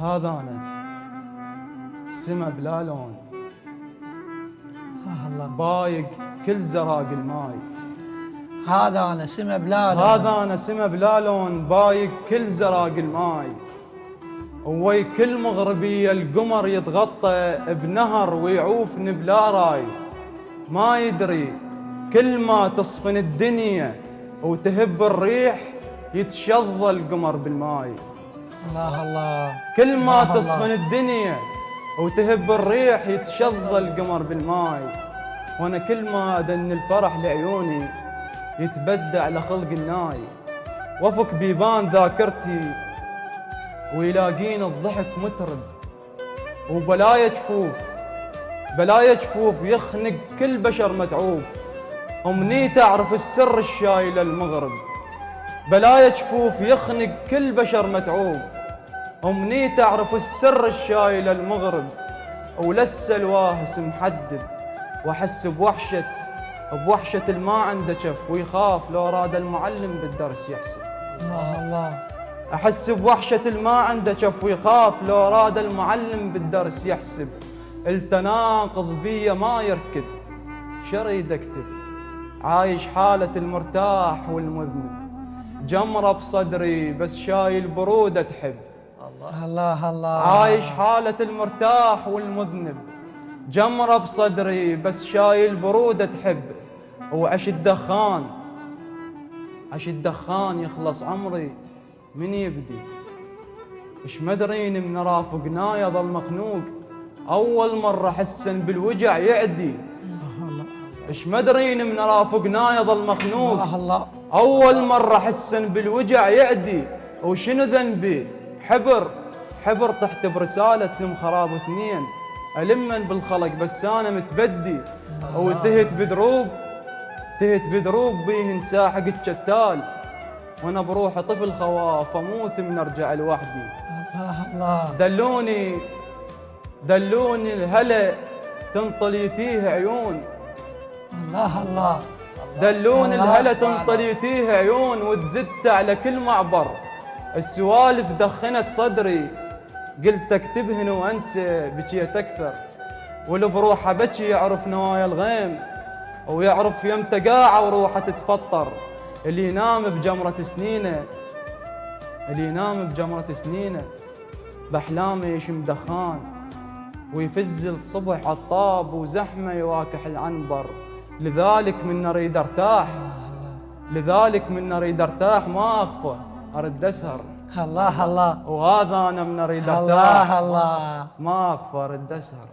هذا أنا سما بلا لون بايق كل زراق الماي. هذا أنا سما بلا لون. هذا أنا سما بلا لون بايق كل زراق الماي. وي كل مغربية القمر يتغطى بنهر ويعوفني بلا راي. ما يدري كل ما تصفن الدنيا وتهب الريح يتشظى القمر بالماي. الله الله. كل ما الله تصفن الدنيا وتهب الريح يتشظى القمر بالماي. وانا كل ما ادن الفرح لعيوني يتبدع لخلق الناي. وافك بيبان ذاكرتي ويلاقين الضحك مترب. وبلايا جفوف بلايا جفوف يخنق كل بشر متعوب. ومني تعرف السر الشايل المغرب. بلايا جفوف يخنق كل بشر متعوب. ومني تعرف السر الشايل المغرب. ولسه الواهس محدب واحس بوحشة الما عنده كف. ويخاف لو راد المعلم بالدرس يحسب. الله الله. احس بوحشة الما عنده كف. ويخاف لو راد المعلم بالدرس يحسب. التناقض بي ما يركد شريد اكتب. عايش حالة المرتاح والمذنب. جمرة بصدري بس شايل برودة تحب. الله الله الله. عايش حالة المرتاح والمذنب. جمرة بصدري بس شايل برودة تحب. وعش الدخان يخلص عمري من يبدي. اش مدرين من رافقنا يظل مخنوق. اول مرة حسن بالوجع يعدي. اش مدرين من رافقنا يظل مخنوق. الله. اول مرة حسن بالوجع يعدي. وشنو ذنبي حبر تحت برسالة المخراب اثنين. ألمن بالخلق بس أنا متبدي. وتهت بدروب بيه ساحق الشتال. وأنا بروح طفل خواف أموت من أرجع لوحدي. الله الله. دلوني الهلا تنطليتيه عيون. الله الله. دلوني الهلا تنطليتيه عيون. وتزدت على كل معبر السوالف دخنت صدري. قلت اكتبهن وانسى بكيت اكثر. واللي بروحه بكي يعرف نوايا الغيم. ويعرف يمتى قاعه وروحه تتفطر. اللي ينام بجمرة سنينه باحلامه يشم دخان. ويفز الصبح عطاب وزحمه يواكح العنبر. لذلك من نريد ارتاح ما اخفى ارد اسهر. الله الله. وهذا انا من اريد ارتاح الله الله. ما اخفى ارد اسهر.